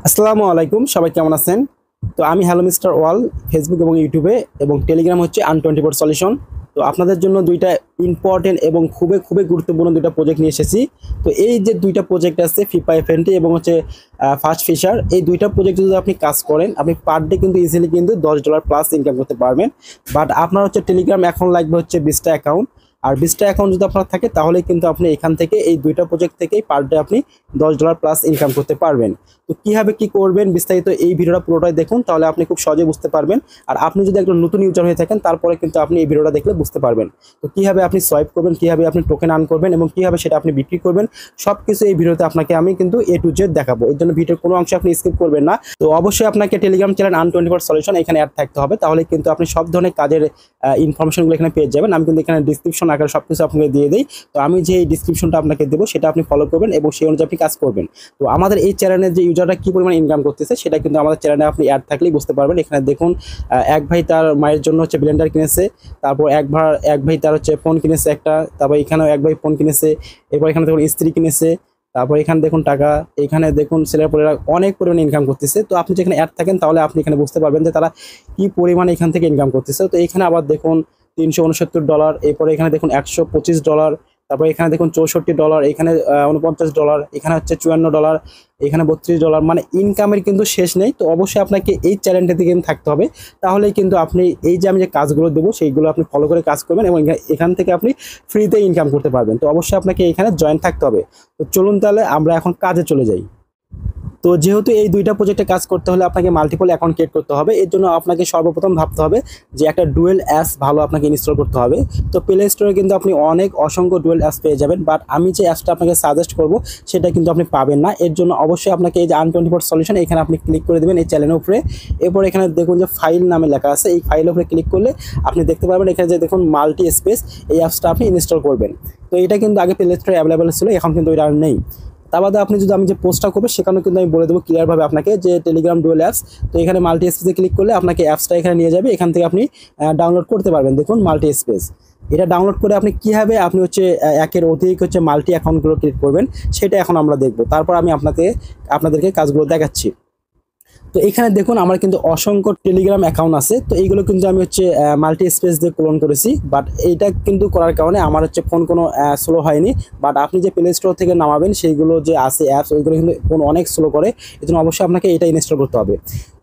আসসালামু আলাইকুম, সবাই কেমন আছেন? তো আমি হ্যালো মিস্টার ওয়াল ফেসবুক এবং ইউটিউবে এবং টেলিগ্রাম হচ্ছে আন24 সলিউশন। তো আপনাদের জন্য দুইটা ইম্পর্টেন্ট এবং খুবই খুবই গুরুত্বপূর্ণ দুইটা প্রজেক্ট নিয়ে এসেছি। তো এই যে দুইটা প্রজেক্ট আছে ফিফা এফএনটি এবং হচ্ছে ফাস্ট ফিশার, এই দুইটা প্রজেক্ট যদি আপনি কাজ করেন আপনি পার ডে কিন্তু ইজিলি কিন্তু $10 প্লাস ইনকাম করতে পারবেন। বাট আপনার হচ্ছে টেলিগ্রাম অ্যাকাউন্ট লাগবে হচ্ছে 20টা অ্যাকাউন্ট। আর 20টা অ্যাকাউন্ট যদি আপনার থাকে তাহলে কিন্তু আপনি এখান থেকে এই দুইটা প্রজেক্ট থেকেই পার ডে আপনি $10 প্লাস ইনকাম করতে পারবেন। তো কীভাবে কি করবেন বিস্তারিত এই ভিডিওটা পুরোটাই দেখুন, তাহলে আপনি খুব সহজে বুঝতে পারবেন। আর আপনি যদি একজন নতুন ইউজার হয়ে থাকেন তারপরে কিন্তু আপনি এই ভিডিওটা দেখলে বুঝতে পারবেন। তো কীভাবে আপনি সোয়াইপ করবেন, কীভাবে আপনি টোকেন আর্ন করবেন এবং কীভাবে সেটা আপনি বিক্রি করবেন, সব কিছু এই ভিডিওতে আপনাকে আমি কিন্তু A to Z দেখাবো। এর জন্য ভিডিওর কোনো অংশ আপনি স্কিপ করবেন না। তো অবশ্যই আপনাকে টেলিগ্রাম চ্যানেল আন24 সলিউশন এখানে অ্যাড থাকতে হবে, তাহলে কিন্তু আপনি সব ধরনের কাজের ইনফরমেশনগুলো এখানে পেয়ে যাবেন। আমি কিন্তু এখানে ডিসক্রিপশন আকারে সব কিছু আপনাকে দিয়ে দিই। তো আমি যে ডিসক্রিপশনটা আপনাকে দেবো সেটা আপনি ফলো করবেন এবং সেই অনুযায়ী আপনি কাজ করবেন। তো আমাদের এই চ্যানেলের যে ইউজাররা কী পরিমাণ ইনকাম করতেছে সেটা কিন্তু আমাদের চ্যানেলে আপনি অ্যাড থাকলেই বুঝতে পারবেন। এখানে দেখুন, এক ভাই তার মায়ের জন্য হচ্ছে ব্লেন্ডার কিনেছে, তারপর এক ভাই তার হচ্ছে ফোন কিনেছে একটা, তারপর এখানেও এক ভাই ফোন কিনেছে, এরপর এখানে দেখুন স্ত্রী কিনেছে, তারপর এখানে দেখুন টাকা, এখানে দেখুন ছেলেপেলেরা অনেক পরিমাণে ইনকাম করতেছে। তো আপনি যেখানে অ্যাড থাকেন তাহলে আপনি এখানে বুঝতে পারবেন যে তারা কি পরিমাণে এখান থেকে ইনকাম করতেছে। তো এখানে আবার দেখুন $369, এরপরে এখানে দেখুন $125, তারপর এখানে দেখুন $64, এখানে $49, এখানে হচ্ছে $54, এখানে $32, মানে ইনকামের কিন্তু শেষ নেই। তো অবশ্যই আপনাকে এই চ্যানেলটাতে কিন্তু থাকতে হবে, তাহলেই কিন্তু আপনি এই যে আমি যে কাজগুলো দেবো সেইগুলো আপনি ফলো করে কাজ করবেন এবং এখান থেকে আপনি ফ্রিতে ইনকাম করতে পারবেন। তো অবশ্যই আপনাকে এখানে জয়েন থাকতে হবে। তো চলুন তাহলে আমরা এখন কাজে চলে যাই। তো যেহেতু এই দুইটা প্রজেক্টে কাজ করতে হলে আপনাকে মাল্টিপল অ্যাকাউন্ট ক্রিয়েট করতে হবে। এর জন্য আপনাকে সর্বপ্রথম ভাবতে হবে যে একটা ডুয়েল অ্যাপস ভালো আপনাকে ইনস্টল করতে হবে। তো প্লে স্টোরে কিন্তু আপনি অসংখ্য ডুয়েল অ্যাপস পেয়ে যাবেন, বাট আমি যে অ্যাপসটা আপনাকে সাজেস্ট করব সেটা কিন্তু আপনি পাবেন না। এর জন্য অবশ্যই আপনাকে এই যে আন24 সলিউশন এখানে আপনি ক্লিক করে দেবেন এই চ্যানেলের উপরে। এরপর এখানে দেখুন যে ফাইল নামে লেখা আছে, এই ফাইলের উপরে ক্লিক করলে আপনি দেখতে পারবেন এখানে যে দেখুন মাল্টি স্পেস, এই অ্যাপসটা আপনি ইনস্টল করবেন। তো এটা কিন্তু আগে প্লে স্টোরে অ্যাভেলেবেল ছিল, এখন কিন্তু এটা আর নেই। তার বাদে আপনি যদি আমি যে পোস্টটা করবো সেখানেও কিন্তু আমি বলে দেবো ক্লিয়ারভাবে আপনাকে যে টেলিগ্রাম ডুয়েল অ্যাপস। তো এখানে মাল্টি স্পেসে ক্লিক করলে আপনাকে অ্যাপসটা এখানে নিয়ে যাবে, এখান থেকে আপনি ডাউনলোড করতে পারবেন। দেখুন মাল্টি স্পেস, এটা ডাউনলোড করে আপনি কীভাবে আপনি হচ্ছে একের অধিক হচ্ছে মাল্টি অ্যাকাউন্টগুলো ক্রিয়েট করবেন সেটা এখন আমরা দেখবো। তারপর আমি আপনাদেরকে কাজগুলো দেখাচ্ছি। তো এখানে দেখুন আমার কিন্তু অসংখ্য টেলিগ্রাম অ্যাকাউন্ট আছে। তো এইগুলো কিন্তু আমি হচ্ছে মাল্টি স্পেস দিয়ে ক্লোন করেছি, বাট এইটা কিন্তু করার কারণে আমার হচ্ছে ফোন কোনো স্লো হয়নি। বাট আপনি যে প্লে স্টোর থেকে নামাবেন সেইগুলো যে আছে অ্যাপস ওইগুলো কিন্তু ফোন অনেক স্লো করে, এই জন্য অবশ্যই আপনাকে এটা ইনস্টল করতে হবে।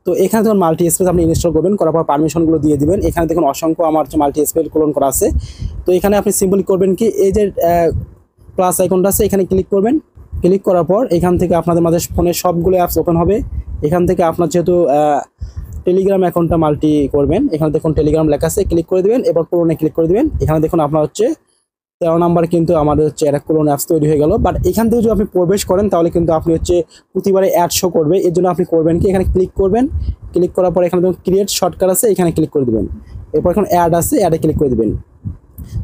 তো এখানে দেখুন মাল্টি স্পেস আপনি ইনস্টল করবেন, করার পর পারমিশনগুলো দিয়ে দিবেন। এখানে দেখুন অসংখ্য আমার হচ্ছে মাল্টি স্পেস ক্লোন করা আছে। তো এখানে আপনি সিম্পলি করবেন কি, এই যে প্লাস আইকনটা আছে এখানে ক্লিক করবেন। ক্লিক করার পর এখান থেকে আপনাদের মাঝে ফোনের সবগুলো অ্যাপস ওপেন হবে। এখান থেকে আপনার যেহেতু টেলিগ্রাম অ্যাকাউন্টটা মাল্টি করবেন, এখানে দেখুন টেলিগ্রাম লেখা আছে, ক্লিক করে দেবেন। এবার ক্লোনে ক্লিক করে দেবেন। এখানে দেখুন আপনার হচ্ছে 13 নাম্বার কিন্তু আমাদের হচ্ছে একটা ক্লোন অ্যাপস তৈরি হয়ে গেল। বাট এখান থেকে যদি আপনি প্রবেশ করেন তাহলে কিন্তু আপনি হচ্ছে প্রতিবারে অ্যাড শো করবে। এর জন্য আপনি করবেন কি, এখানে ক্লিক করবেন। ক্লিক করার পর এখানে দেখুন ক্রিয়েট শর্টকাট আছে, এখানে ক্লিক করে দেবেন। এরপর এখন অ্যাড আছে, অ্যাডে ক্লিক করে দেবেন।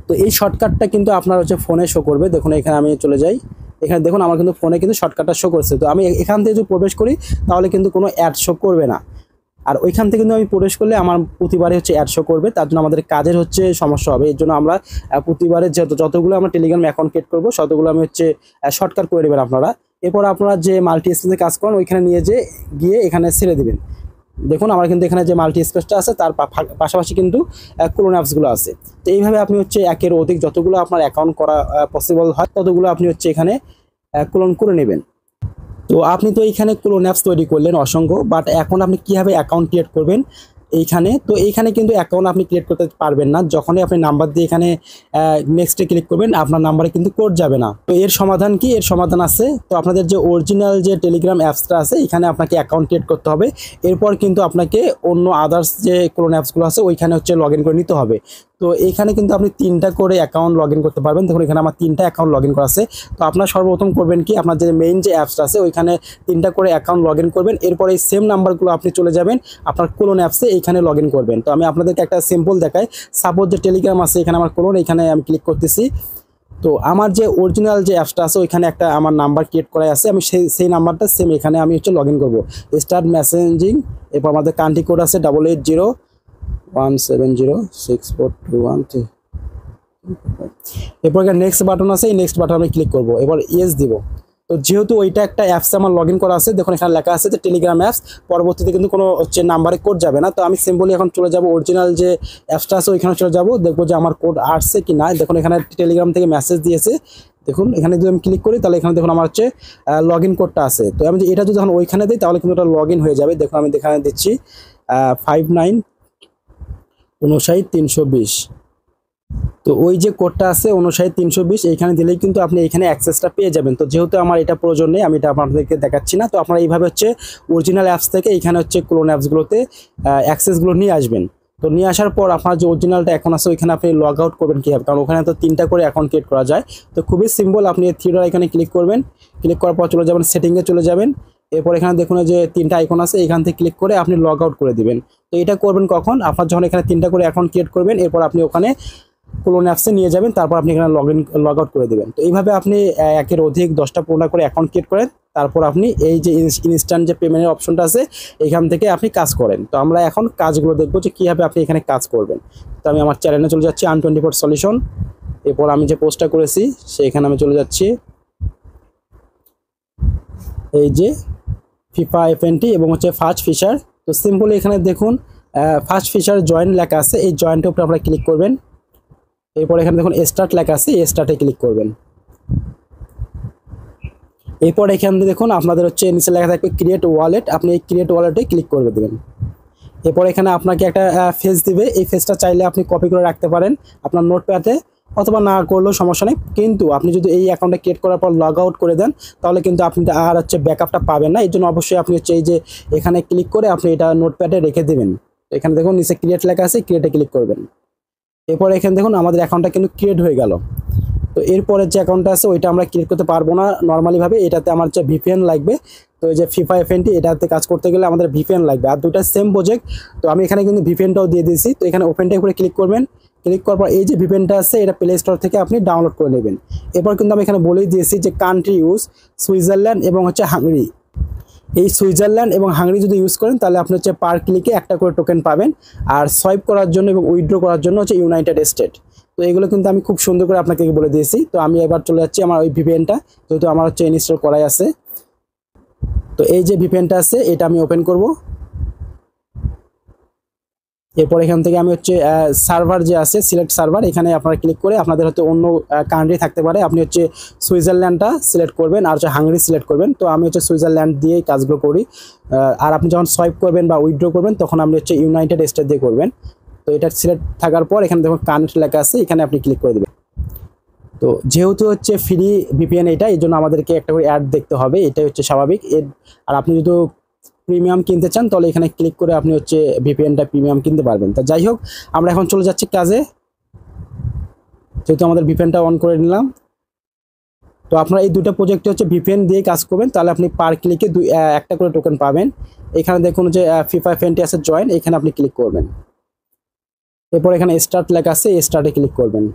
তো এই শর্টকাটটা কিন্তু আপনার হচ্ছে ফোনে শো করবে। দেখুন এখানে আমি চলে যাই, এখানে দেখুন আমার কিন্তু ফোনে কিন্তু শর্টকাটটা শো করছে। তো আমি এখান থেকে যদি প্রবেশ করি তাহলে কিন্তু কোনো অ্যাড শো করবে না। আর ওইখান থেকে কিন্তু আমি প্রবেশ করলে আমার প্রতিবারে হচ্ছে অ্যাড শো করবে, তার জন্য আমাদের কাজের হচ্ছে সমস্যা হবে। এর জন্য আমরা প্রতিবারে যতগুলো আমরা টেলিগ্রাম অ্যাকাউন্ট ক্রিয়েট করবো ততগুলো আমি হচ্ছে শর্টকাট করে দেবেন আপনারা। এরপর আপনারা যে মাল্টি স্পেসে কাজ করেন ওইখানে নিয়ে গিয়ে এখানে ছেড়ে দেবেন। দেখুন আমার কিন্তু এখানে যে মাল্টি স্পেসটা আছে তার পাশাপাশি কিন্তু ক্লোন অ্যাপসগুলো আছে। তো এইভাবে আপনি হচ্ছে একের অধিক যতগুলো আপনার অ্যাকাউন্ট করা পসিবল হয় ততগুলো আপনি হচ্ছে এখানে ক্লোন করে নেবেন। তো আপনি তো এইখানে ক্লোন অ্যাপস তৈরি করলেন অসংখ্য, বাট এখন আপনি কীভাবে অ্যাকাউন্ট ক্রিয়েট করবেন এইখানে। তো এইখানে কিন্তু অ্যাকাউন্ট আপনি ক্রিয়েট করতে পারবেন না। যখনই আপনি নাম্বার দিয়ে এখানে নেক্সটে ক্লিক করবেন আপনার নাম্বারে কিন্তু কোড যাবে না। তো এর সমাধান কি, এর সমাধান আছে। তো আপনাদের যে অরিজিনাল যে টেলিগ্রাম অ্যাপসটা আছে এখানে আপনাকে অ্যাকাউন্ট ক্রিয়েট করতে হবে। এরপর কিন্তু আপনাকে অন্য আদার্স যে ক্লোন অ্যাপসগুলো আছে ওইখানে হচ্ছে লগ ইন করে নিতে হবে। তো এখানে কিন্তু আপনি 3টা করে অ্যাকাউন্ট লগ ইন করতে পারবেন। দেখুন এখানে আমার 3টা অ্যাকাউন্ট লগ ইন করা আছে। তো আপনার সর্বপ্রথম করবেন কি, আপনার যে মেইন যে অ্যাপসটা আছে ওইখানে 3টা করে অ্যাকাউন্ট লগ ইন করবেন। এরপর এই সেম নাম্বারগুলো আপনি চলে যাবেন আপনার ক্লোন অ্যাপসে, এইখানে লগ ইন করবেন। তো আমি আপনাদেরকে একটা সিম্পল দেখাই। সাপোজ যে টেলিগ্রাম আছে এখানে আমার ক্লোন, এখানে আমি ক্লিক করতেছি। তো আমার যে অরিজিনাল যে অ্যাপসটা আছে ওইখানে একটা আমার নাম্বার ক্রিয়েট করা আছে, আমি সেই নাম্বারটা সেম এখানে আমি হচ্ছে লগ ইন করবো। স্টার্ট মেসেঞ্জিং, এরপর আমাদের কান্ট্রি কোড আছে 8801706421। এরপর নেক্সট বাটন আছে, এই নেক্সট বাটন আমি ক্লিক করবো। এবার ইয়েস দিব। তো তো যেহেতু ওইটা একটা অ্যাপসে আমার লগ ইন করা আছে, দেখুন এখানে লেখা আছে যে টেলিগ্রাম অ্যাপস, পরবর্তীতে কিন্তু কোনো হচ্ছে নাম্বারে কোড যাবে না। তো আমি সিম্পলি এখন চলে যাব অরিজিনাল যে অ্যাপসটা আছে ওইখানে চলে যাব, দেখবো যে আমার কোড আসছে কি না। দেখুন এখানে টেলিগ্রাম থেকে মেসেজ দিয়েছে, দেখুন এখানে যদি আমি ক্লিক করি তাহলে এখানে দেখুন আমার হচ্ছে লগ ইন কোডটা আছে। তো আমি এটা যদি এখন ওইখানে দিই তাহলে কিন্তু এটা লগ ইন হয়ে যাবে। দেখুন আমি এখানে দিচ্ছি 59595320। তো ওই যে কোডটা আছে 595320 এইখানে দিলেই কিন্তু আপনি এখানে অ্যাক্সেসটা পেয়ে যাবেন। তো যেহেতু আমার এটা প্রয়োজন নেই, আমি এটা আপনাদেরকে দেখাচ্ছি না। তো আপনারা এইভাবে হচ্ছে অরিজিনাল অ্যাপস থেকে এইখানে হচ্ছে ক্লোন অ্যাপসগুলোতে অ্যাক্সেসগুলো নিয়ে আসবেন। তো নিয়ে আসার পর আপনার যে অরিজিনালটা অ্যাকাউন্ট আছে ওইখানে আপনি লগ আউট করবেন কীভাবে, কারণ ওখানে তো 3টা করে অ্যাকাউন্ট ক্রিয়েট করা যায়। তো খুবই সিম্পল, আপনি এই থ্রি আইকনে ক্লিক করবেন, ক্লিক করার পর চলে যাবেন সেটিংয়ে চলে যাবেন। এরপর এখানে দেখুন যে 3টা আইকন আছে, এখান থেকে ক্লিক করে আপনি লগ আউট করে দিবেন। তো এটা করবেন কখন, আপনার যখন এখানে 3টা করে অ্যাকাউন্ট ক্রিয়েট করবেন, এরপর আপনি ওখানে ক্লোন অ্যাপসে নিয়ে যাবেন, তারপর আপনি এখানে লগ আউট করে দেবেন। তো এইভাবে আপনি একের অধিক 10টা 15টা করে অ্যাকাউন্ট ক্রিয়েট করেন, তারপর আপনি এই যে ইনস্ট্যান্ট যে পেমেন্টের অপশনটা আছে এখান থেকে আপনি কাজ করেন। তো আমরা এখন কাজগুলো দেখবো যে কীভাবে আপনি এখানে কাজ করবেন। তো আমি আমার চ্যানেলে চলে যাচ্ছি আন24 সলিউশন, এরপর আমি যে পোস্টটা করেছি সেখানে আমি চলে যাচ্ছি, এই যে ফিফা FNT এবং হচ্ছে ফার্স্ট ফিচার। তো সিম্পলি এখানে দেখুন ফার্স্ট ফিচার জয়েন লেখা আছে, এই জয়েন্টের উপরে আপনারা ক্লিক করবেন। এরপর এখানে দেখুন স্টার্ট লেখা আছে, এই স্টার্টে ক্লিক করবেন। এরপর এখানে দেখুন আপনাদের হচ্ছে নিচে লেখা থাকবে ক্রিয়েট ওয়ালেট, আপনি এই ক্রিয়েট ওয়ালেটে ক্লিক করে দেবেন। এরপর এখানে আপনাকে একটা ফেস দিবে, এই ফেসটা চাইলে আপনি কপি করে রাখতে পারেন আপনার নোটপ্যাডে, অথবা না করলেও সমস্যা নেই। কিন্তু আপনি যদি এই অ্যাকাউন্টটা ক্রিয়েট করার পর লগ আউট করে দেন তাহলে কিন্তু আপনি আর হচ্ছে ব্যাকআপটা পাবেন না। এর জন্য অবশ্যই আপনি হচ্ছে এই যে এখানে ক্লিক করে আপনি এটা নোটপ্যাডে রেখে দেবেন। এখানে দেখুন নিচে ক্রিয়েট লেখা আছে, ক্রিয়েটে ক্লিক করবেন। এরপর এখানে দেখুন আমাদের অ্যাকাউন্টটা কিন্তু ক্রিয়েট হয়ে গেল। তো এরপরে যে অ্যাকাউন্টটা আছে ওইটা আমরা ক্রিয়েট করতে পারবো না নর্মালিভাবে, এটাতে আমার যে VPN লাগবে। তো এই যে ফিফা FNT এটাতে কাজ করতে গেলে আমাদের VPN লাগবে, আর দুটো সেম প্রজেক্ট। তো আমি এখানে কিন্তু VPNটাও দিয়ে দিয়েছি। তো এখানে ওপেনটার উপরে ক্লিক করবেন, ক্লিক করার পর এই যে VPNটা আছে এটা প্লে স্টোর থেকে আপনি ডাউনলোড করে নেবেন। এরপর কিন্তু আমি এখানে বলেই দিয়েছি যে কান্ট্রি ইউজ সুইজারল্যান্ড এবং হচ্ছে হাঙ্গেরি। এই সুইজারল্যান্ড এবং হাঙ্গেরি যদি ইউজ করেন তাহলে আপনি হচ্ছে পার ক্লিকে একটা করে টোকেন পাবেন, আর সোয়াইপ করার জন্য এবং উইথড্র করার জন্য হচ্ছে ইউনাইটেড স্টেট। তো এগুলো কিন্তু আমি খুব সুন্দর করে আপনাকে বলে দিয়েছি। তো আমি এবার চলে যাচ্ছি আমার ওই VPNটা, যেহেতু আমার হচ্ছে ইনস্টল করাই আছে। তো এই যে VPNটা আছে এটা আমি ওপেন করব। এরপর এখান থেকে আমি হচ্ছে সার্ভার যে আছে সিলেক্ট সার্ভার, এখানে আপনারা ক্লিক করে আপনাদের হয়তো অন্য কান্ট্রি থাকতে পারে, আপনি হচ্ছে সুইজারল্যান্ডটা সিলেক্ট করবেন আর হচ্ছে হাঙ্গেরি সিলেক্ট করবেন। তো আমি হচ্ছে সুইজারল্যান্ড দিয়েই কাজগুলো করি। আর আপনি যখন সোয়াইপ করবেন বা উইথড্র করবেন তখন আপনি হচ্ছে ইউনাইটেড স্টেট দিয়ে করবেন। তো এটা সিলেক্ট থাকার পর এখানে দেখুন কানেক্ট লেখা আছে, এখানে আপনি ক্লিক করে দেবেন। তো যেহেতু হচ্ছে ফ্রি VPN এটা, এই জন্য আমাদেরকে একটা করে অ্যাড দেখতে হবে, এটাই হচ্ছে স্বাভাবিক। আর আপনি যদি প্রিমিয়াম কিনতে চান তাহলে এখানে ক্লিক করে আপনি হচ্ছে VPNটা প্রিমিয়াম কিনতে পারবেন। তো যাই হোক আমরা এখন চলে যাচ্ছি কাজে, যেহেতু আমাদের VPNটা অন করে নিলাম। তো আপনারা এই দুটো প্রজেক্টে হচ্ছে VPN দিয়ে কাজ করবেন, তাহলে আপনি পার ক্লিকে একটা করে টোকেন পাবেন। এখানে দেখুন যে ফিফা FNT আছে জয়েন, এখানে আপনি ক্লিক করবেন। এরপর এখানে স্টার্ট লেখা আছে, স্টার্টে ক্লিক করবেন।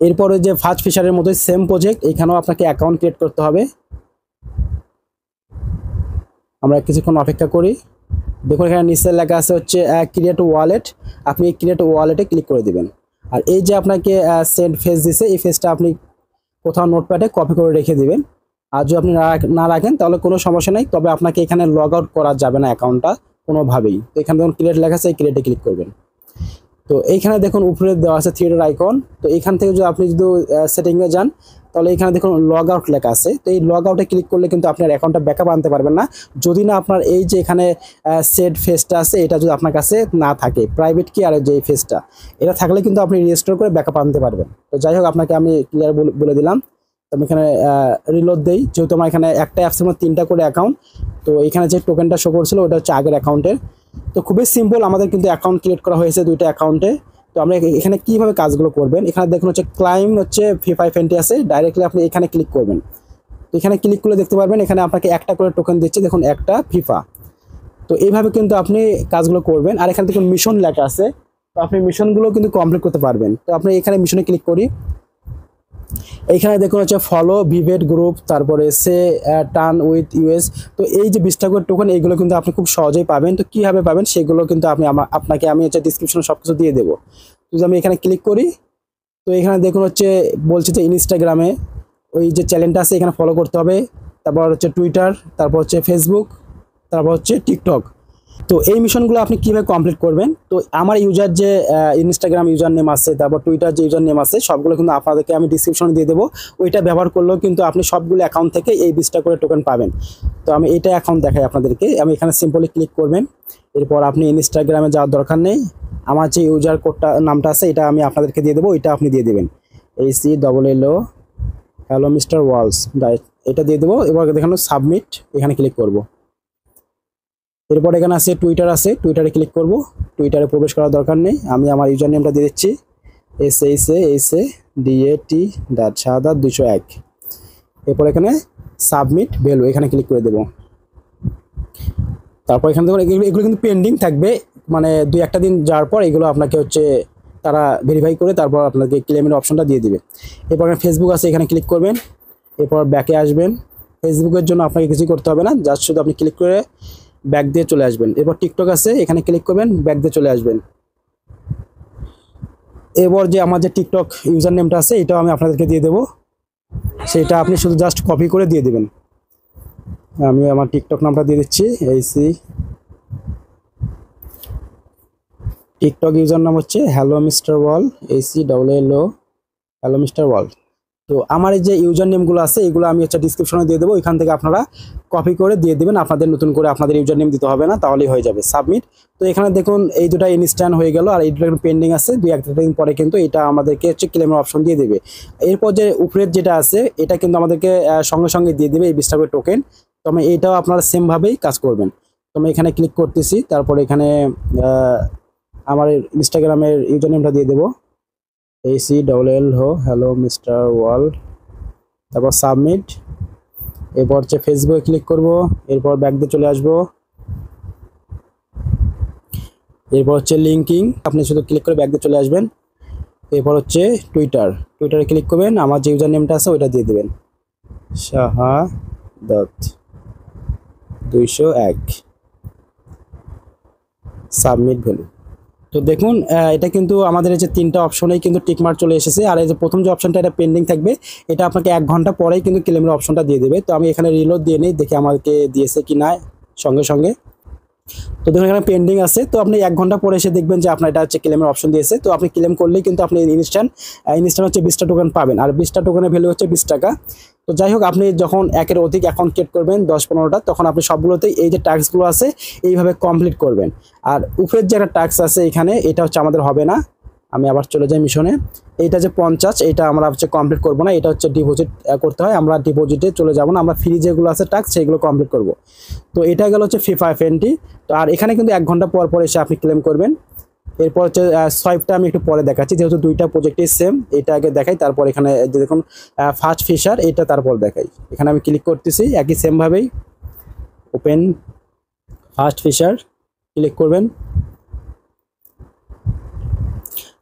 এরপরে যে ফার্স্ট ফিচারের মতোই সেম প্রজেক্ট, এখানেও আপনাকে অ্যাকাউন্ট ক্রিয়েট করতে হবে। আমরা কিছুক্ষণ অপেক্ষা করি। দেখুন এখানে নিচে লেখা আছে হচ্ছে ক্রিয়েট ওয়ালেট, আপনি এই ক্রিয়েট ওয়ালেটে ক্লিক করে দিবেন। আর এই যে আপনাকে সেন্ড ফেস দিছে, এই ফেসটা আপনি কোথাও নোটপ্যাডে কপি করে রেখে দিবেন। আর যদি আপনি না রাখেন তাহলে কোনো সমস্যা নেই, তবে আপনাকে এখানে লগ আউট করা যাবে না অ্যাকাউন্টটা কোনোভাবেই। তো এখানে দেখুন ক্রিয়েট লেখা আছে, এই ক্রিয়েটে ক্লিক করবেন। তো এইখানে দেখুন উপরে দেওয়া আছে থ্রি ডট আইকন, তো এখান থেকে যদি আপনি যদি সেটিংয়ে যান তাহলে এখানে দেখুন লগ আউট লেখা আছে। তো এই লগ আউটে ক্লিক করলে কিন্তু আপনার অ্যাকাউন্টটা ব্যাকআপ আনতে পারবেন না, যদি না আপনার এই যে এখানে সেট ফেসটা আছে এটা যদি আপনার কাছে না থাকে, প্রাইভেট কি আর যে ফেসটা এটা থাকলে কিন্তু আপনি রেজিস্টার করে ব্যাকআপ আনতে পারবেন। তো যাই হোক আপনাকে আমি ক্লিয়ার বলে দিলাম। আমি এখানে রিলোড দেই, যেহেতু আমার এখানে একটা অ্যাপসের মধ্যে 3টা করে অ্যাকাউন্ট। তো এখানে যে টোকেনটা শো করছিল ওটা হচ্ছে আগের অ্যাকাউন্টের। তো খুবই সিম্পল, আমাদের কিন্তু অ্যাকাউন্ট ক্রিয়েট করা হয়েছে 2টা অ্যাকাউন্টে। তো আমরা এখানে কিভাবে কাজগুলো করবেন, এখানে দেখুন হচ্ছে ক্লাইম হচ্ছে ফিফা FNT আছে, ডাইরেক্টলি আপনি এখানে ক্লিক করবেন। এখানে ক্লিক করলে দেখতে পারবেন এখানে আপনাকে একটা করে টোকেন দিচ্ছে, দেখুন একটা ফিফা। তো এইভাবে কিন্তু আপনি কাজগুলো করবেন। আর এখানে দেখুন মিশন লেখা আছে, তো আপনি মিশনগুলো কিন্তু কমপ্লিট করতে পারবেন। তো আপনি এখানে মিশনে ক্লিক করি, এইখানে দেখুন হচ্ছে ফলো ভিভেট গ্রুপ, তারপরে সে টার্ন উইথ US। তো এই যে 20টা করে টোকেন এইগুলো কিন্তু আপনি খুব সহজেই পাবেন। তো কীভাবে পাবেন সেগুলো কিন্তু আপনাকে আমি হচ্ছে ডিসক্রিপশনে সব কিছু দিয়ে দেবো। যদি আমি এখানে ক্লিক করি তো এখানে দেখুন হচ্ছে বলছে যে ইনস্টাগ্রামে ওই যে চ্যানেলটা আছে এখানে ফলো করতে হবে, তারপর হচ্ছে টুইটার, তারপর হচ্ছে ফেসবুক, তারপর হচ্ছে টিকটক। তো এই মিশনগুলো আপনি কীভাবে কমপ্লিট করবেন, তো আমার ইউজার যে ইনস্টাগ্রাম ইউজার নেম আছে, তারপর টুইটার যে ইউজার নেম আছে, সবগুলো কিন্তু আপনাদেরকে আমি ডিসক্রিপশনে দিয়ে দেবো। ওইটা ব্যবহার করলেও কিন্তু আপনি সবগুলো অ্যাকাউন্ট থেকে এই 20টা করে টোকেন পাবেন। তো আমি এটা অ্যাকাউন্ট দেখাই আপনাদেরকে। আমি এখানে সিম্পলি ক্লিক করবেন, এরপর আপনি ইনস্টাগ্রামে যাওয়ার দরকার নেই, আমার যে ইউজার কোডটা নামটা আছে এটা আমি আপনাদেরকে দিয়ে দেবো, এটা আপনি দিয়ে দেবেন ACLLO হ্যালো মিস্টার ওয়ালস, এটা দিয়ে দেবো। এবার দেখুন সাবমিট, এখানে ক্লিক করব। এরপর এখানে আছে টুইটার, আছে টুইটারে ক্লিক করব। টুইটারে প্রবেশ করার দরকার নেই, আমি আমার ইউজার নেমটা দিয়ে দিচ্ছি SASADAT201। এরপর এখানে সাবমিট ভ্যালু, এখানে ক্লিক করে দেব। তারপর এখানে দেখুন এগুলো কিন্তু পেন্ডিং থাকবে, মানে 2-1 দিন যাওয়ার পর এগুলো আপনাকে হচ্ছে তারা ভেরিফাই করে তারপর আপনাকে ক্লেমের অপশনটা দিয়ে দিবে। এরপর ফেসবুক আছে, এখানে ক্লিক করবেন, এরপর ব্যাকে আসবেন। ফেসবুকের জন্য আপনাকে কিছু করতে হবে না, জাস্ট শুধু আপনি ক্লিক করে ব্যাক দিয়ে চলে আসবেন। এরপর টিকটক আছে, এখানে ক্লিক করবেন, ব্যাক দিয়ে চলে আসবেন। এরপর যে আমার যে টিকটক ইউজার নেমটা আছে এটাও আমি আপনাদেরকে দিয়ে দেবো, সেটা আপনি শুধু জাস্ট কপি করে দিয়ে দেবেন। আমি আমার টিকটক নামটা দিয়ে দিচ্ছি টিকটক ইউজার নাম হচ্ছে হ্যালো মিস্টার ওয়াল, ACLLO হ্যালো মিস্টার ওয়াল। তো আমার এই যে ইউজার নেমগুলো আছে এগুলো আমি হচ্ছে ডিসক্রিপশনে দিয়ে দেবো, এখান থেকে আপনারা কপি করে দিয়ে দেবেন, আপনাদের নতুন করে আপনাদের ইউজার নেম দিতে হবে না, তাহলেই হয়ে যাবে। সাবমিট। তো এখানে দেখুন এই দুটো ইনস্ট্যান্ট হয়ে গেল, আর এই দুটো পেন্ডিং আছে, 2-1 দিন পরে কিন্তু এটা আমাদেরকে হচ্ছে ক্লেমের অপশন দিয়ে দেবে। এরপর যে উপরের যেটা আছে এটা কিন্তু আমাদেরকে সঙ্গে সঙ্গে দিয়ে দেবে এই 20টা করে টোকেন। তো আমি এইটাও আপনারা সেমভাবেই কাজ করবেন। তো আমি এখানে ক্লিক করতেছি, তারপর এখানে আমার ইনস্টাগ্রামের ইউজার নেমটা দিয়ে দেবো ACLLO হ্যালো মিস্টার ওয়াল, তারপর সাবমিট। এরপর হচ্ছে ফেসবুকে ক্লিক করব, এরপর ব্যাক দিয়ে চলে আসব। এরপর হচ্ছে লিঙ্কিং, আপনি শুধু ক্লিক করে ব্যাক দিয়ে চলে আসবেন। এরপর হচ্ছে টুইটারে ক্লিক করবেন, আমার যে ইউজার নেমটা আছে ওইটা দিয়ে দেবেন SAHADAT201, সাবমিট ভ্যালু। তো দেখুন এটা কিন্তু আমাদের এই যে 3টা অপশনেই কিন্তু টিকমার্ক চলে এসেছে, আর এই যে প্রথম যে অপশনটা এটা পেন্ডিং থাকবে, এটা আপনাকে 1 ঘন্টা পরেই কিন্তু ক্লেমের অপশনটা দিয়ে দেবে। তো আমি এখানে রিলোড দিয়ে নিই, দেখি আমাকে দিয়েছে কি না সঙ্গে সঙ্গে। তো দেখুন এখানে পেন্ডিং আছে, তো আপনি 1 ঘন্টা পরে এসে দেখবেন যে আপনার এটা হচ্ছে ক্লেমের অপশন দিয়েছে। তো আপনি ক্লেম করলেই কিন্তু আপনি ইনস্ট্যান্ট হচ্ছে 20টা টোকেন পাবেন, আর 20টা টোকেনের ভ্যালু হচ্ছে 20 টাকা। তো যাই হোক, আপনি যখন 1-এর অধিক অ্যাকাউন্ট ক্রিয়েট করবেন 10-15টা, তখন আপনি সবগুলোতেই এই যে টাস্কগুলো আছে এইভাবে কমপ্লিট করবেন। আর উপরের যে একটা টাস্ক আছে এখানে, এটা হচ্ছে আমাদের হবে না। আমি আবার চলে যাই মিশনে। এইটা যে 50, এটা আমরা হচ্ছে কমপ্লিট করব না, এটা হচ্ছে ডিপোজিট করতে হয়, আমরা ডিপোজিটে চলে যাব না, আমরা ফ্রি যেগুলো আছে টাস্ক সেগুলো কমপ্লিট করব। তো এটা গেল হচ্ছে FIFA20। তো আর এখানে কিন্তু 1 ঘন্টা পর পর এসে আপনি ক্লেম করবেন। এরপর হচ্ছে সোয়াইপটা আমি একটু পরে দেখাচ্ছি, যেহেতু 2টা প্রজেক্টই সেম, এটা আগে দেখাই, তারপর এখানে যে দেখুন ফার্স্ট ফিশার, এটা তারপর দেখাই। এখানে আমি ক্লিক করতেছি একই সেমভাবেই, ওপেন ফার্স্ট ফিশার, ক্লিক করবেন।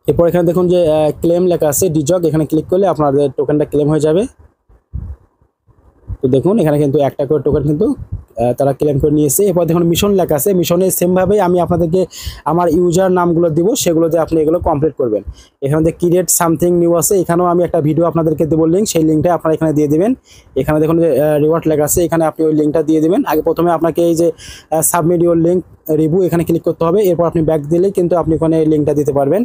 এরপর এখানে দেখুন যে ক্লেম লেখা আছে ডিজক, এখানে ক্লিক করলে আপনাদের টোকেনটা ক্লেম হয়ে যাবে। তো দেখুন এখানে কিন্তু 1টা করে টোকেন কিন্তু তারা ক্লেম করে নিয়েছে। এরপর দেখুন মিশন লেখা আছে, মিশনে সেমভাবেই আমি আপনাদেরকে আমার ইউজার নামগুলো দিব, সেগুলো দিয়ে আপনি এগুলো কমপ্লিট করবেন। এখানে যে ক্রিয়েট সামথিং নিউ আছে, এখানেও আমি একটা ভিডিও আপনাদেরকে দেবো লিঙ্ক, সেই লিঙ্কটা আপনারা এখানে দিয়ে দেবেন। এখানে দেখুন যে রিওয়ার্ড লেখা আছে, এখানে আপনি ওই লিঙ্কটা দিয়ে দেবেন। আগে প্রথমে আপনাকে এই যে সাবমিট ইউর লিঙ্ক রিভিউ, এখানে ক্লিক করতে হবে। এরপর আপনি ব্যাক দিলেই কিন্তু আপনি ওখানে লিঙ্কটা দিতে পারবেন।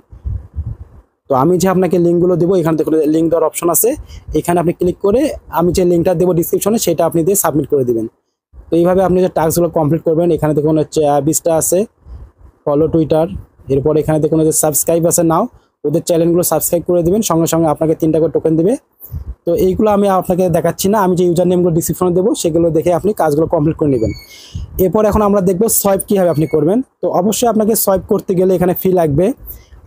তো আমি যে আপনাকে লিঙ্কগুলো দেবো, এখানে দেখুন লিঙ্ক দেওয়ার অপশন আছে, এখানে আপনি ক্লিক করে আমি যে লিঙ্কটা দেবো ডিসক্রিপশনে, সেটা আপনি দিয়ে সাবমিট করে দেবেন। তো এইভাবে আপনি যে টাস্কগুলো কমপ্লিট করবেন। এখানে দেখুন হচ্ছে 20টা আছে, ফলো টুইটার। এরপর এখানে দেখুন যে সাবস্ক্রাইব আছে নাও, ওদের চ্যানেলগুলো সাবস্ক্রাইব করে দেবেন, সঙ্গে সঙ্গে আপনাকে 3টা করে টোকেন দেবে। তো এইগুলো আমি আপনাকে দেখাচ্ছি না, আমি যে ইউজার নেমগুলো ডিসক্রিপশনে দেবো সেগুলো দেখে আপনি কাজগুলো কমপ্লিট করে নেবেন। এরপর এখন আমরা দেখবো সোয়াইপ কীভাবে আপনি করবেন। তো অবশ্যই আপনাকে সোয়াইপ করতে গেলে এখানে ফি লাগবে,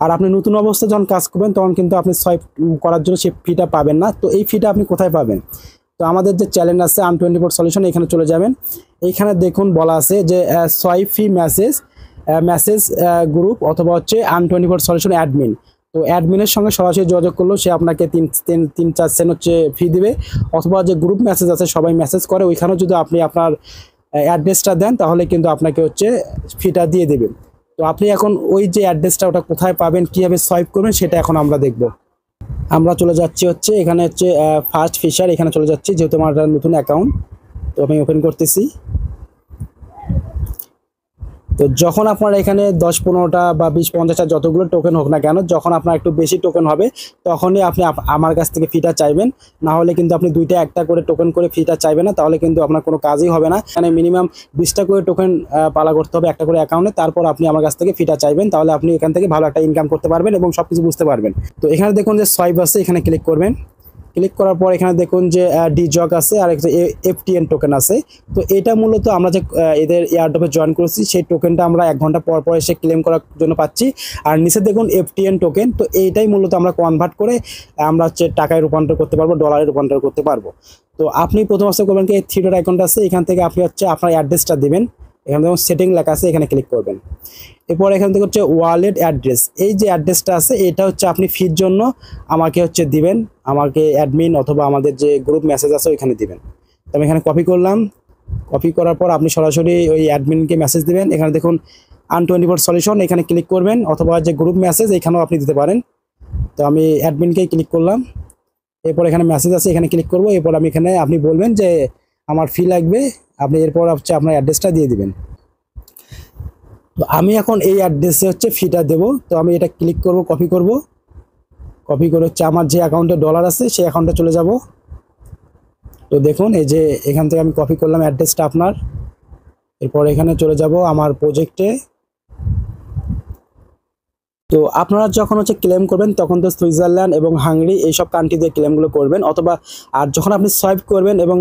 আর আপনি নতুন অবস্থায় যখন কাজ করবেন তখন কিন্তু আপনি সোয়াইপ করার জন্য সেই ফিটা পাবেন না। তো এই ফিটা আপনি কোথায় পাবেন? তো আমাদের যে চ্যানেল আছে আন24 সলিউশন, এখানে চলে যাবেন। এইখানে দেখুন বলা আছে যে সোয়াইপ ফি মেসেজ গ্রুপ অথবা হচ্ছে আন24 সলিউশন অ্যাডমিন। তো অ্যাডমিনের সঙ্গে সরাসরি যোগাযোগ করলেও সে আপনাকে 3-4 সেন্ট হচ্ছে ফি দিবে, অথবা যে গ্রুপ মেসেজ আছে সবাই মেসেজ করে, ওইখানেও যদি আপনি আপনার অ্যাড্রেসটা দেন তাহলে কিন্তু আপনাকে হচ্ছে ফিটা দিয়ে দেবে। তো আপনি এখন ওই যে অ্যাড্রেসটা ওটা কোথায় পাবেন, কীভাবে সোয়াইপ করবেন সেটা এখন আমরা দেখব। আমরা চলে যাচ্ছি হচ্ছে এখানে হচ্ছে ফার্স্ট ফিশার, এখানে চলে যাচ্ছি যেহেতু আমার একটা নতুন অ্যাকাউন্ট। তো আমি ওপেন করতেছি। তো যখন আপনার এখানে 10-15টা বা 20-50টা যতগুলো টোকেন হোক না কেন, যখন আপনার একটু বেশি টোকেন হবে তখনই আপনি আমার কাছ থেকে ফিটা চাইবেন। না হলে কিন্তু আপনি দুইটা একটা করে টোকেন করে ফিটা চাইবেন না, তাহলে কিন্তু আপনার কোনো কাজই হবে না। এখানে মিনিমাম 20টা করে টোকেন পালা করতে হবে একটা করে অ্যাকাউন্টে, তারপর আপনি আমার কাছ থেকে ফিটা চাইবেন। তাহলে আপনি এখান থেকে ভালো একটা ইনকাম করতে পারবেন এবং সব কিছু বুঝতে পারবেন। তো এখানে দেখুন যে সোয়াইপ আছে, এখানে ক্লিক করবেন। ক্লিক করার পর এখানে দেখুন যে ডিজক আছে আর একটা এফটিএন টোকেন আছে। তো এটা মূলত আমরা যে এদের এয়ারড্রপে জয়েন করেছি সেই টোকেনটা আমরা 1 ঘন্টা পর পর এসে ক্লেম করার জন্য পাচ্ছি। আর নিচে দেখুন এফটিএন টোকেন, তো এইটাই মূলত আমরা কনভার্ট করে আমরা হচ্ছে টাকায় রূপান্তর করতে পারবো, ডলারে রূপান্তর করতে পারবো। তো আপনি প্রথম অবস্থা করবেন কি, থ্রি ডট আইকনটা আছে এখান থেকে আপনি হচ্ছে আপনার অ্যাড্রেসটা দিবেন। এখানে দেখুন সেটিং লেখা আছে, এখানে ক্লিক করবেন। এরপর এখান থেকে হচ্ছে ওয়ালেট অ্যাড্রেস, এই যে অ্যাড্রেসটা আছে এটা হচ্ছে আপনি ফির জন্য আমাকে হচ্ছে দিবেন, আমাকে অ্যাডমিন অথবা আমাদের যে গ্রুপ মেসেজ আছে ওইখানে দিবেন। তো আমি এখানে কপি করলাম। কপি করার পর আপনি সরাসরি ওই অ্যাডমিনকে মেসেজ দিবেন। এখানে দেখুন আন24 সলিউশন, এখানে ক্লিক করবেন, অথবা যে গ্রুপ মেসেজ এখানেও আপনি দিতে পারেন। তো আমি অ্যাডমিনকেই ক্লিক করলাম। এরপর এখানে মেসেজ আছে, এখানে ক্লিক করব। এরপর আমি এখানে আপনি বলবেন যে আমার ফি লাগবে, আপনি এরপর হচ্ছে আপনার অ্যাড্রেসটা দিয়ে দিবেন। তো আমি এখন এই অ্যাড্রেসে হচ্ছে ফিটা দেব। তো আমি এটা ক্লিক করব, কপি করব। কপি করে হচ্ছে আমার যে অ্যাকাউন্টে ডলার আছে সেই অ্যাকাউন্টে চলে যাব। তো দেখুন এই যে এখান থেকে আমি কপি করলাম অ্যাড্রেসটা আপনার। এরপর এখানে চলে যাব আমার প্রজেক্টে। তো আপনারা যখন হচ্ছে ক্লেম করবেন তখন তো সুইজারল্যান্ড এবং হাঙ্গেরি এইসব কান্ট্রি দিয়ে ক্লেমগুলো করবেন, অথবা আর যখন আপনি সোয়াইপ করবেন এবং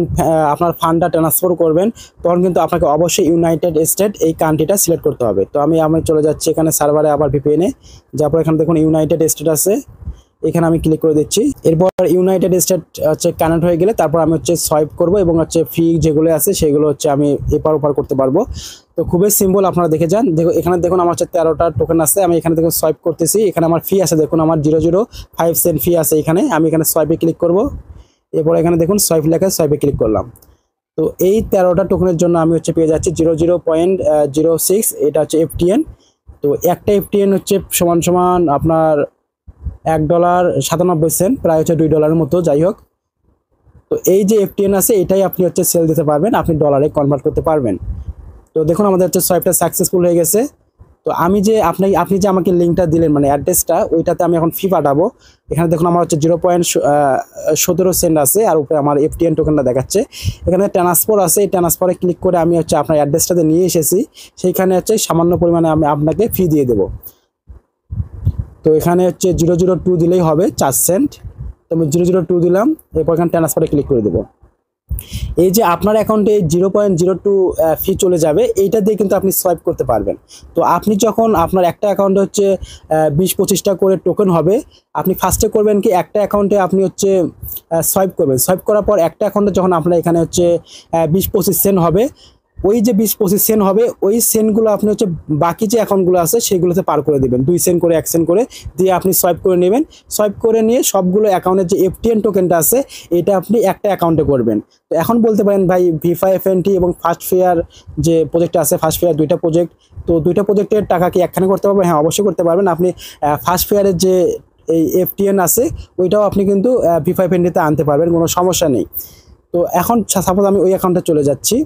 আপনার ফান্ডটা ট্রান্সফার করবেন তখন কিন্তু আপনাকে অবশ্যই ইউনাইটেড স্টেট এই কান্ট্রিটা সিলেক্ট করতে হবে। তো আমি চলে যাচ্ছি এখানে সার্ভারে আবার ভিপিএনে, যারপর এখানে দেখুন ইউনাইটেড স্টেট আছে, এখানে আমি ক্লিক করে দিচ্ছি। এরপর ইউনাইটেড স্টেট হচ্ছে কানেক্ট হয়ে গেলে তারপর আমি হচ্ছে সোয়াইপ করব এবং হচ্ছে ফি যেগুলো আছে সেগুলো হচ্ছে আমি এপার ওপার করতে পারবো। তো খুবই সিম্পল, আপনারা দেখে যান। দেখো এখানে দেখুন আমার হচ্ছে 13টা টোকেন আছে, আমি এখানে দেখুন সোয়াইপ করতেছি। এখানে আমার ফি আছে, দেখুন আমার 0.05 সেন্ট ফি আছে এখানে। আমি এখানে সোয়াইপে ক্লিক করব। এরপর এখানে দেখুন সোয়াইপ লেখা, সোয়াইপে ক্লিক করলাম। তো এই 13টা টোকেনের জন্য আমি হচ্ছে পেয়ে যাচ্ছি 00.06, এটা হচ্ছে এফটিএন। তো একটা এফটিএন হচ্ছে সমান সমান আপনার $1.97, প্রায় হচ্ছে $2 মতো, যাই হোক। তো এই যে এফটিএন আছে এটাই আপনি হচ্ছে সেল দিতে পারবেন, আপনি ডলারে কনভার্ট করতে পারবেন। তো দেখুন আমাদের হচ্ছে সোয়াইপটা সাকসেসফুল হয়ে গেছে। তো আমি যে আপনি যে আমাকে লিঙ্কটা দিলেন মানে অ্যাড্রেসটা, ওইটাতে আমি এখন ফি পাঠাবো। এখানে দেখুন আমার হচ্ছে 0.17 সেন্ট আছে, আর উপরে আমার এফটিএন টোকেনটা দেখাচ্ছে। এখানে ট্রান্সফার আছে, এই ট্রান্সফারে ক্লিক করে আমি হচ্ছে আপনার অ্যাড্রেসটাতে নিয়ে এসেছি, সেইখানে হচ্ছে সামান্য পরিমাণে আমি আপনাকে ফি দিয়ে দেবো। তো এখানে হচ্ছে 0.02 দিলেই হবে, 4 সেন্ট। তো আমি 0.02 দিলাম, এরপর এখানে ট্রান্সফারে ক্লিক করে দেবো। এই যে আপনার অ্যাকাউন্টে 0.02 ফি চলে যাবে, এইটা দিয়ে কিন্তু আপনি সোয়াইপ করতে পারবেন। তো আপনি যখন আপনার একটা অ্যাকাউন্টে হচ্ছে 20-25টা করে টোকেন হবে, আপনি ফার্স্টে করবেন কি, একটা অ্যাকাউন্টে আপনি হচ্ছে সোয়াইপ করবেন। সোয়াইপ করার পর একটা অ্যাকাউন্টে যখন আপনার এখানে হচ্ছে 20-25 সেন্ট হবে, ওই যে 20-25 সেন্ট হবে ওই সেন্টগুলো আপনি হচ্ছে বাকি যে অ্যাকাউন্টগুলো আছে সেগুলোতে পার করে দেবেন, 2 সেন্ট করে 1 সেন্ট করে দিয়ে আপনি সোয়াইপ করে নেবেন। সোয়াইপ করে নিয়ে সবগুলো অ্যাকাউন্টের যে এফটিএন টোকেনটা আছে এটা আপনি একটা অ্যাকাউন্টে করবেন। তো এখন বলতে পারেন ভাই V5FNT এবং ফার্স্ট ফেয়ার যে প্রজেক্ট আছে, ফার্স্ট ফেয়ার দুইটা প্রজেক্ট, তো দুইটা প্রজেক্টের টাকা কি একখানে করতে পারবেন? হ্যাঁ, অবশ্যই করতে পারবেন। আপনি ফার্স্ট ফেয়ারের যে এই এফটিএন আছে ওইটাও আপনি কিন্তু V5FNT-তে আনতে পারবেন, কোনো সমস্যা নেই। তো এখন সাপোজ আমি ওই অ্যাকাউন্টে চলে যাচ্ছি,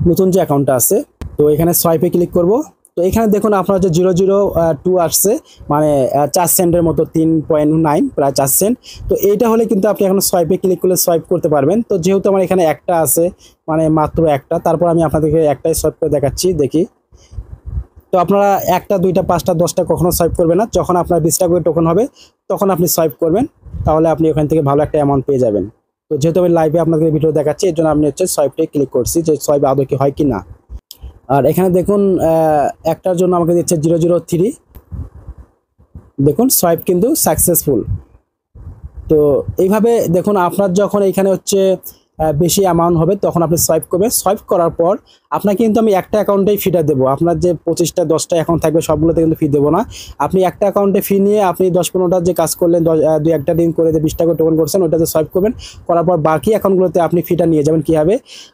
নতুন যে অ্যাকাউন্টটা আছে। তো এখানে সোয়াইপে ক্লিক করব। তো এখানে দেখুন আপনার যে 0.02 আসছে, মানে 4 সেন্টের মতো, 3.9 প্রায় 4 সেন্ট। তো এইটা হলে কিন্তু আপনি এখন সোয়াইপে ক্লিক করলে সোয়াইপ করতে পারবেন। তো যেহেতু আমার এখানে একটা আছে, মানে মাত্র একটা, তারপর আমি আপনাদেরকে একটাই সোয়াইপ করে দেখাচ্ছি, দেখি। তো আপনারা 1টা 2টা 5টা 10টা কখনো সোয়াইপ করবেন না, যখন আপনার 20টা করে টোকেন হবে তখন আপনি সোয়াইপ করবেন, তাহলে আপনি ওখান থেকে ভালো একটা অ্যামাউন্ট পেয়ে যাবেন। তো যেহেতু আমি লাইভে আপনাদের ভিডিও দেখাচ্ছি এর জন্য আমি হচ্ছে সোয়াইপে ক্লিক করছি যে সোয়াইপ আদৌ কি হয় কি না। আর এখানে দেখুন একটার জন্য আমাকে দিচ্ছে 0.03, দেখুন সোয়াইপ কিন্তু সাকসেসফুল। তো এইভাবে দেখুন আপনার যখন এখানে হচ্ছে বেশি অ্যামাউন্ট হবে তখন আপনি সোয়াইপ করবেন। সোয়াইপ করার পর আপনাকে কিন্তু আমি একটা অ্যাকাউন্টেই ফিটা দেবো, আপনার যে 25টা 10টা অ্যাকাউন্ট থাকবে সবগুলোতে কিন্তু ফি দেবো না। আপনি একটা অ্যাকাউন্টে ফি নিয়ে আপনি 10-15টা যে কাজ করলেন, 2-1টা দিন করে যে 20টা করে টোকেন করছেন ওটাতে সোয়াইপ করবেন। করার পর বাকি অ্যাকাউন্টগুলোতে আপনি ফিটা নিয়ে যাবেন। কীভাবে?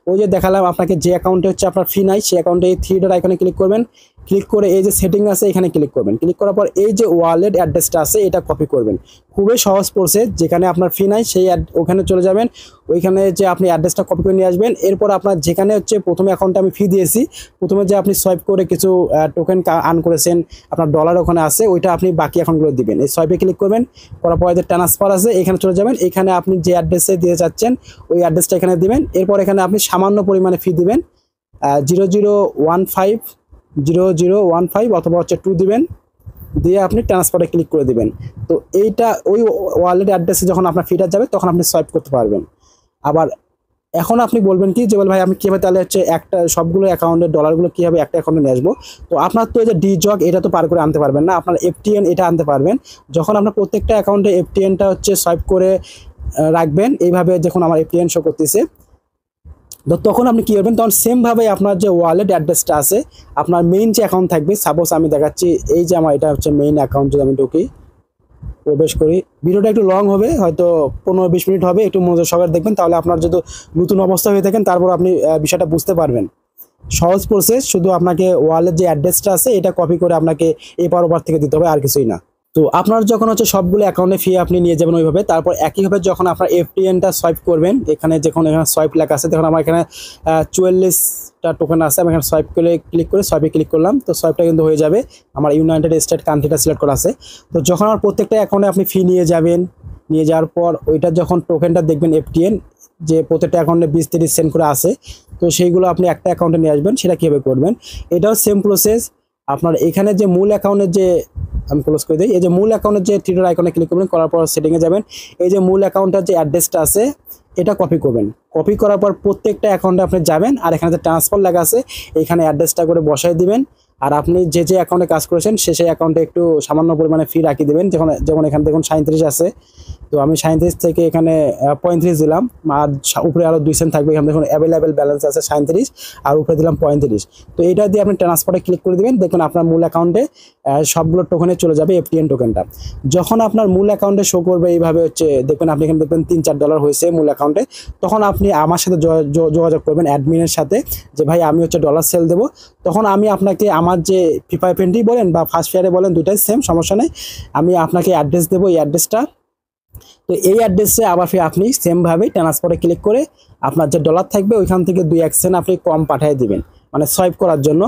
ওই যে দেখালাম আপনাকে, যে অ্যাকাউন্টে হচ্ছে আপনার ফি নাই সেই অ্যাকাউন্টে এই 3 ডট আইকনে ক্লিক করবেন। ক্লিক করে এই যে সেটিং আছে এখানে ক্লিক করবেন। ক্লিক করার পর এই যে ওয়ালেট অ্যাড্রেসটা আছে এটা কপি করবেন। খুবই সহজ প্রসেস। যেখানে আপনার ফি নাই সেই ওখানে চলে যাবেন, ওইখানে যে আপনি অ্যাড্রেসটা কপি করে নিয়ে আসবেন। এরপর আপনার যেখানে হচ্ছে প্রথমে অ্যাকাউন্টে আমি ফি দিয়েছি, প্রথমে যে আপনি সোয়াইপ করে কিছু টোকেন আর্ন করেছেন, আপনার ডলার ওখানে আছে, ওইটা আপনি বাকি অ্যাকাউন্টগুলো দিবেন। এই সোয়াইপে ক্লিক করবেন, করার পরে যে ট্রান্সফার আছে এখানে চলে যাবেন। এখানে আপনি যে অ্যাড্রেসে দিতে চাচ্ছেন ওই অ্যাড্রেসটা এখানে দিবেন। এরপর এখানে আপনি সামান্য পরিমাণে ফি দিবেন, 0015 অথবা হচ্ছে 2 দিবেন, দিয়ে আপনি ট্রান্সফারে ক্লিক করে দিবেন। তো এইটা ওই ওয়ালেট অ্যাড্রেসে যখন আপনার ফিটা যাবে তখন আপনি সোয়াইপ করতে পারবেন। আবার এখন আপনি বলবেন কি যে ভাই আমি কীভাবে তাহলে হচ্ছে একটা সবগুলো অ্যাকাউন্টের ডলারগুলো কীভাবে একটা অ্যাকাউন্টে নিয়ে আসবো। তো আপনার তো এই যে ডিজগ এটা তো পার করে আনতে পারবেন না, আপনার এফটিএন এটা আনতে পারবেন। যখন আপনার প্রত্যেকটা অ্যাকাউন্টে এফটিএনটা হচ্ছে সোয়াইপ করে রাখবেন, এইভাবে যখন আমার এফটিএন শো করতেছে, তো তখন আপনি কী করবেন, তখন সেমভাবে আপনার যে ওয়ালেট অ্যাড্রেসটা আছে, আপনার মেইন যে অ্যাকাউন্ট থাকবে, সাপোজ আমি দেখাচ্ছি এই যে আমার এটা হচ্ছে মেইন অ্যাকাউন্ট, যদি আমি ঢুকি প্রবেশ করি, ভিডিওটা একটু লং হবে, হয়তো 15-20 মিনিট হবে, একটু মনোযোগ সহকারে দেখবেন, তাহলে আপনার যদি নতুন অবস্থা হয়ে থাকেন তারপর আপনি বিষয়টা বুঝতে পারবেন। সহজ প্রসেস, শুধু আপনাকে ওয়ালেট যে অ্যাড্রেসটা আছে এটা কপি করে আপনাকে এপার ওপার থেকে দিতে হবে, আর কিছুই না। তো আপনার যখন হচ্ছে সবগুলো অ্যাকাউন্টে ফি আপনি নিয়ে যাবেন ওইভাবে, তারপর একইভাবে যখন আপনার এফটিএনটা সোয়াইপ করবেন, এখানে যখন এখানে সোয়াইপ লেখা আছে, দেখুন আমার এখানে 44টা টোকেন আছে, আমি এখানে সোয়াইপ করে ক্লিক করে সোয়াইপে ক্লিক করলাম, তো সোয়াইপটা কিন্তু হয়ে যাবে। আমার ইউনাইটেড স্টেট কান্ট্রিটা সিলেক্ট করা আছে। তো যখন আমার প্রত্যেকটা অ্যাকাউন্টে আপনি ফি নিয়ে যাবেন, নিয়ে যাওয়ার পর ওইটা যখন টোকেনটা দেখবেন এফটিএন যে প্রত্যেকটা অ্যাকাউন্টে 20-30 সেন্ট করে আছে, তো সেইগুলো আপনি একটা অ্যাকাউন্টে নিয়ে আসবেন। সেটা কীভাবে করবেন, এটাও সেম প্রসেস। আপনার এখানে যে মূল অ্যাকাউন্টের যে, আমি ক্লোজ করে দিই, এই যে মূল অ্যাকাউন্টের যে থ্রিডর আইকনে ক্লিক করবেন, করার পর সেটিংয়ে যাবেন, এই যে মূল অ্যাকাউন্টের যে অ্যাড্রেসটা আছে এটা কপি করবেন। কপি করার পর প্রত্যেকটা অ্যাকাউন্টে আপনি যাবেন, আর এখানে যে ট্রান্সফার লেখা আছে এখানে অ্যাড্রেসটা করে বসাই দিবেন। আর আপনি যে যে অ্যাকাউন্টে কাজ করেছেন সেই অ্যাকাউন্টে একটু সামান্য পরিমাণে ফি রাখি দেবেন। যেমন এখানে দেখুন 37 আছে, তো আমি 37 থেকে এখানে 35 দিলাম, আর উপরে আরও 2 সেন্ট থাকবে। এখানে দেখুন অ্যাভেলেবেল ব্যালেন্স আছে 37, আর উপরে দিলাম 35। তো এইটা দিয়ে আপনি ট্রান্সফারে ক্লিক করে দেবেন, দেখুন আপনার মূল অ্যাকাউন্টে সবগুলো টোকেনে চলে যাবে এফটিএন টোকেনটা। যখন আপনার মূল অ্যাকাউন্টে শো করবে এইভাবে হচ্ছে দেখবেন, আপনি এখানে দেখবেন $3-4 হয়েছে মূল অ্যাকাউন্টে, তখন আপনি আমার সাথে যোগাযোগ করবেন অ্যাডমিনের সাথে, যে ভাই আমি হচ্ছে ডলার সেল দেবো। তখন আমি আপনাকে আমার যে ফি520 বলেন বা ফার্স্ট ফেয়ারে বলেন, দুটাই সেম, সমস্যা নেই, আমি আপনাকে অ্যাড্রেস দেবো, এই অ্যাড্রেসটা। তো এই অ্যাড্রেসে আবার ফির আপনি সেমভাবে ট্রান্সফারে ক্লিক করে আপনার যে ডলার থাকবে ওইখান থেকে 2-1 সেন্ট আপনি কম পাঠিয়ে দিবেন, মানে সোয়াইপ করার জন্য।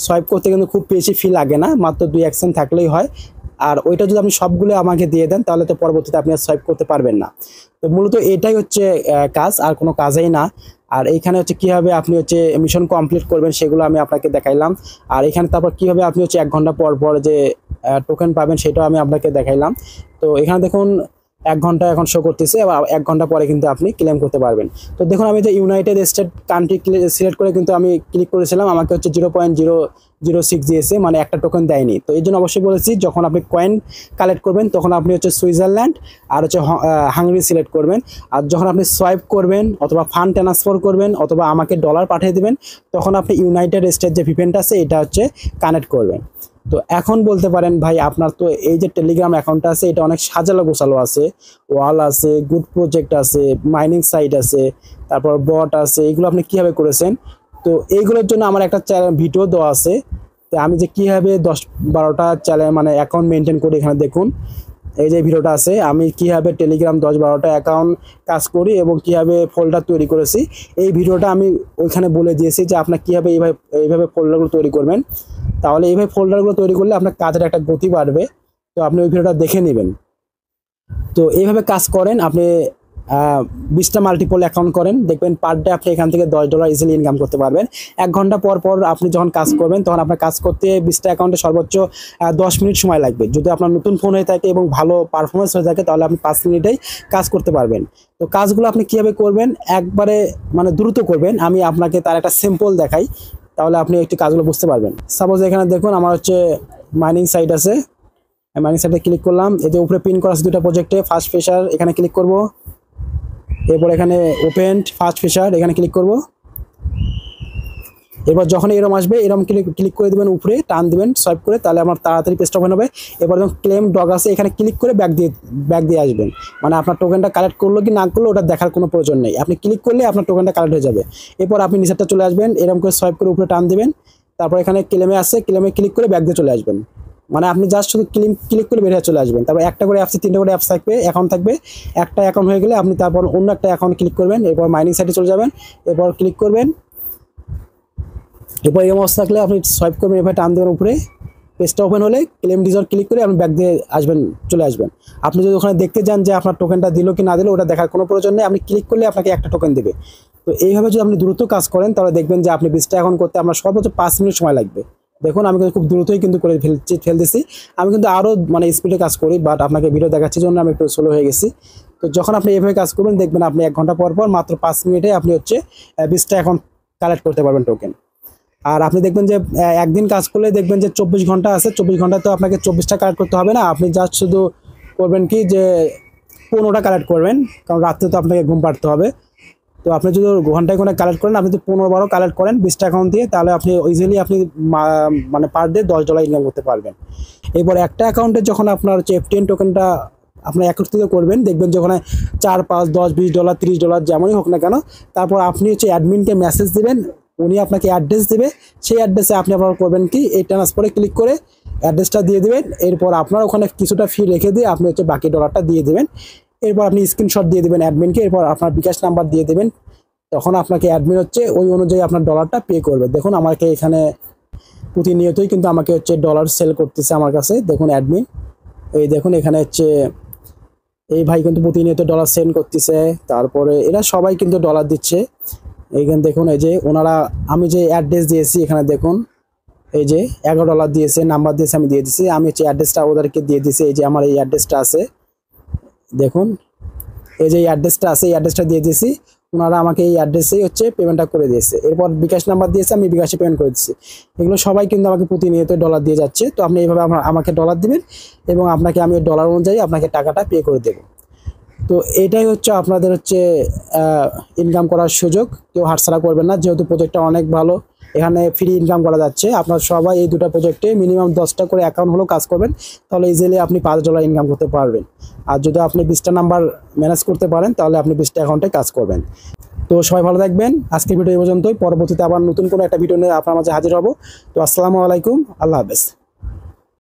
সোয়াইপ করতে কিন্তু খুব বেশি ফি লাগে না, মাত্র 2-1 সেন্ট থাকলেই হয়। আর ওইটা যদি আপনি সবগুলো আমাকে দিয়ে দেন তাহলে তো পরবর্তীতে আপনি আর সোয়াইপ করতে পারবেন না। তো মূলত এটাই হচ্ছে কাজ, আর কোনো কাজেই না। আর এইখানে হচ্ছে কীভাবে আপনি হচ্ছে মিশন কমপ্লিট করবেন সেগুলো আমি আপনাকে দেখাইলাম। আর এখানে তারপর কীভাবে আপনি হচ্ছে 1 ঘন্টা পর পর যে টোকেন পাবেন সেটাও আমি আপনাকে দেখাইলাম। তো এখানে দেখুন 1 ঘন্টা এখন শো করতেছে, আবার 1 ঘন্টা পরে কিন্তু আপনি ক্লেম করতে পারবেন। তো দেখুন আমি যে ইউনাইটেড স্টেট কান্ট্রি সিলেক্ট করে কিন্তু আমি ক্লিক করেছিলাম, আমাকে হচ্ছে 0.006 দিয়েছে, মানে একটা টোকেন দেয়নি। তো এই জন্য অবশ্যই বলেছি, যখন আপনি কয়েন কালেক্ট করবেন তখন আপনি হচ্ছে সুইজারল্যান্ড আর হচ্ছে হাঙ্গেরি সিলেক্ট করবেন। আর যখন আপনি সোয়াইপ করবেন অথবা ফান্ড ট্রান্সফার করবেন অথবা আমাকে ডলার পাঠিয়ে দেবেন, তখন আপনি ইউনাইটেড স্টেট যে ভিপিএনটা আছে এটা হচ্ছে কানেক্ট করবেন। তো এখন বলতে পারেন ভাই আপনার তো এই যে টেলিগ্রাম অ্যাকাউন্টটা আছে এটা অনেক সাজালো গোছালো আছে, ওয়াল আছে, গুড প্রজেক্ট আছে, মাইনিং সাইট আছে, তারপর বট আছে, এগুলো আপনি কীভাবে করেছেন। তো এইগুলোর জন্য আমার একটা ভিডিও দেওয়া আছে, তো আমি যে কীভাবে 10-12টা মানে অ্যাকাউন্ট মেনটেন করি, এখানে দেখুন এই যে ভিডিওটা আছে, আমি কীভাবে টেলিগ্রাম 10-12টা অ্যাকাউন্ট কাজ করি এবং কীভাবে ফোল্ডার তৈরি করেছি। এই ভিডিওটা আমি ওইখানে বলে দিয়েছি যে আপনার কীভাবে এইভাবে ফোল্ডারগুলো তৈরি করবেন। তাহলে এইভাবে ফোল্ডারগুলো তৈরি করলে আপনার কাজের একটা গতি বাড়বে। তো আপনি ওই ভিডিওটা দেখে নেবেন। তো এইভাবে কাজ করেন, আপনি 20টা মাল্টিপল অ্যাকাউন্ট করেন, দেখবেন পার ডে আপনি এখান থেকে $10 ইজিলি ইনকাম করতে পারবেন। 1 ঘন্টা পর পর আপনি যখন কাজ করবেন তখন আপনার কাজ করতে 20টা অ্যাকাউন্টে সর্বোচ্চ 10 মিনিট সময় লাগবে। যদি আপনার নতুন ফোন হয়ে থাকে এবং ভালো পারফরমেন্স হয়ে থাকে তাহলে আপনি 5 মিনিটেই কাজ করতে পারবেন। তো কাজগুলো আপনি কীভাবে করবেন, একবারে মানে দ্রুত করবেন, আমি আপনাকে তার একটা সিম্পল দেখাই, তাহলে আপনি একটু কাজগুলো বুঝতে পারবেন। সাপোজ এখানে দেখুন আমার হচ্ছে মাইনিং সাইট আছে, মাইনিং সাইটে ক্লিক করলাম, এই যে উপরে পিন করা আছে 2টা প্রজেক্টে, ফার্স্ট ফিশার এখানে ক্লিক করব, এরপর এখানে ওপেন ফার্স্ট ফিশার এখানে ক্লিক করব। এবার যখন এরকম আসবে এরকম ক্লিক করে দেবেন, উপরে টান দিবেন সোয়াইপ করে, তাহলে আমার তাড়াতাড়ি পেজটা ওপেন হবে। এবার যখন ক্লেম ডগ আছে এখানে ক্লিক করে ব্যাক দিয়ে আসবেন, মানে আপনার টোকেনটা কালেক্ট করলো কি না করলো ওটা দেখার কোনো প্রয়োজন নেই, আপনি ক্লিক করলে আপনার টোকেনটা কালেক্ট হয়ে যাবে। এরপর আপনি নিচেরটা চলে আসবেন, এরকম করে সোয়াইপ করে উপরে টান দিবেন, তারপর এখানে ক্লেমে আছে, ক্লেমে ক্লিক করে ব্যাক দিয়ে চলে আসবেন। মানে আপনি জাস্ট শুধু ক্লিক করে বের হয়ে চলে আসবেন। তারপর একটা করে অ্যাপসে 3টা করে অ্যাপস থাকবে, অ্যাকাউন্ট থাকবে। একটা অ্যাকাউন্ট হয়ে গেলে আপনি তারপর অন্য একটা অ্যাকাউন্ট ক্লিক করবেন, এরপর মাইনিং সাইটে চলে যাবেন, এরপর ক্লিক করবেন। এরপর এই অবস্থা থাকলে আপনি সোয়াইপ করবেন, এভাবে টান দেবেন উপরে। পেজটা ওপেন হলে ক্লেম ডিজর ক্লিক করে আপনি ব্যাক দিয়ে আসবেন, চলে আসবেন। আপনি যদি ওখানে দেখতে যান যে আপনার টোকেনটা দিল কি না দিল, ওটা দেখার কোনো প্রয়োজন নেই। আপনি ক্লিক করলে আপনাকে একটা টোকেন দেবে। তো এইভাবে যদি আপনি দ্রুত কাজ করেন তাহলে দেখবেন যে আপনি 20টা অ্যাকাউন্ট করতে আপনার সর্বোচ্চ 5 মিনিট সময় লাগবে। দেখুন আমি কিন্তু খুব দ্রুতই কিন্তু করে ফেলতেছি। আমি কিন্তু আরও মানে স্পিডে কাজ করি, বাট আপনাকে ভিডিও দেখাচ্ছি জন্য আমি একটু স্লো হয়ে গেছি। তো যখন আপনি এইভাবে কাজ করবেন দেখবেন আপনি 1 ঘন্টা পর পর মাত্র 5 মিনিটে আপনি হচ্ছে 20টা অ্যাকাউন্ট কালেক্ট করতে পারবেন টোকেন। আর আপনি দেখবেন যে একদিন কাজ করলে দেখবেন যে 24 ঘন্টা আছে, 24 ঘন্টা তো আপনাকে 24টা কালেক্ট করতে হবে না। আপনি জাস্ট শুধু করবেন কি যে 15টা কালেক্ট করবেন, কারণ রাত্রে তো আপনাকে ঘুম পাড়তে হবে। তো আপনি যদি ঘন্টায় কালেক্ট করেন, আপনি যদি 15-12 কালেক্ট করেন 20টা অ্যাকাউন্ট দিয়ে, তাহলে আপনি ইজিলি আপনি মানে পার ডে $10 ইনকাম করতে পারবেন। এরপর একটা অ্যাকাউন্টে যখন আপনার হচ্ছে F10 টোকেনটা আপনি একত্রিত করবেন, দেখবেন যে ওখানে 4, 5, 10, $20, $30 যেমনই হোক না কেন, তারপর আপনি হচ্ছে অ্যাডমিনকে মেসেজ দিবেন, উনি আপনাকে অ্যাড্রেস দেবে। সেই অ্যাড্রেসে আপনি আবার করবেন কি এই ট্রান্সফারে ক্লিক করে অ্যাড্রেসটা দিয়ে দেবেন। এরপর আপনার ওখানে কিছুটা ফি রেখে দিয়ে আপনি হচ্ছে বাকি ডলারটা দিয়ে দেবেন। এরপর আপনি স্ক্রিনশট দিয়ে দেবেন অ্যাডমিনকে, এরপর আপনার বিকাশ নাম্বার দিয়ে দেবেন। তখন আপনাকে অ্যাডমিন হচ্ছে ওই অনুযায়ী আপনার ডলারটা পে করবে। দেখুন আমাকে এখানে প্রতিনিয়তই কিন্তু আমাকে হচ্ছে ডলার সেল করতেছে আমার কাছে। দেখুন অ্যাডমিন, এই দেখুন এখানে হচ্ছে এই ভাই কিন্তু প্রতিনিয়ত ডলার সেন্ড করতেছে। তারপরে এরা সবাই কিন্তু ডলার দিচ্ছে। এইখানে দেখুন এই যে ওনারা, আমি যে অ্যাড্রেস দিয়েছি এখানে দেখুন এই যে $11 দিয়েছে, নাম্বার দিয়েছে, আমি দিয়ে দিছি। আমি হচ্ছে অ্যাড্রেসটা ওদেরকে দিয়ে দিছি। এই যে আমার এই অ্যাড্রেসটা আছে, দেখুন এই যে এই অ্যাড্রেসটা আছে, এই অ্যাড্রেসটা দিয়ে দিয়েছি। ওনারা আমাকে এই অ্যাড্রেসেই হচ্ছে পেমেন্টটা করে দিয়েছে। এরপর বিকাশ নাম্বার দিয়েছে, আমি বিকাশে পেমেন্ট করে দিচ্ছি। এগুলো সবাই কিন্তু আমাকে প্রতিনিয়ত ডলার দিয়ে যাচ্ছে। তো আপনি এইভাবে আমাকে ডলার দিবেন এবং আপনাকে আমি ডলার অনুযায়ী আপনাকে টাকাটা পে করে দেবো। তো এটাই হচ্ছে আপনাদের হচ্ছে ইনকাম করার সুযোগ। কেউ হাতছাড়া করবেন না, যেহেতু প্রজেক্টটা অনেক ভালো, এখানে ফ্রি ইনকাম করা যাচ্ছে। আপনার সবাই এই দুটো প্রজেক্টে মিনিমাম 10টা করে অ্যাকাউন্ট হলেও কাজ করবেন, তাহলে ইজিলি আপনি $5 ইনকাম করতে পারবেন। আর যদি আপনি 20টা নাম্বার ম্যানেজ করতে পারেন তাহলে আপনি 20টা অ্যাকাউন্টে কাজ করবেন। তো সবাই ভালো থাকবেন। আজকের ভিডিও এই পর্যন্তই। পরবর্তীতে আবার নতুন কোনো একটা ভিডিও নিয়ে আপনার মাঝে হাজির হব। তো আসসালামু আলাইকুম, আল্লাহ হাফেজ।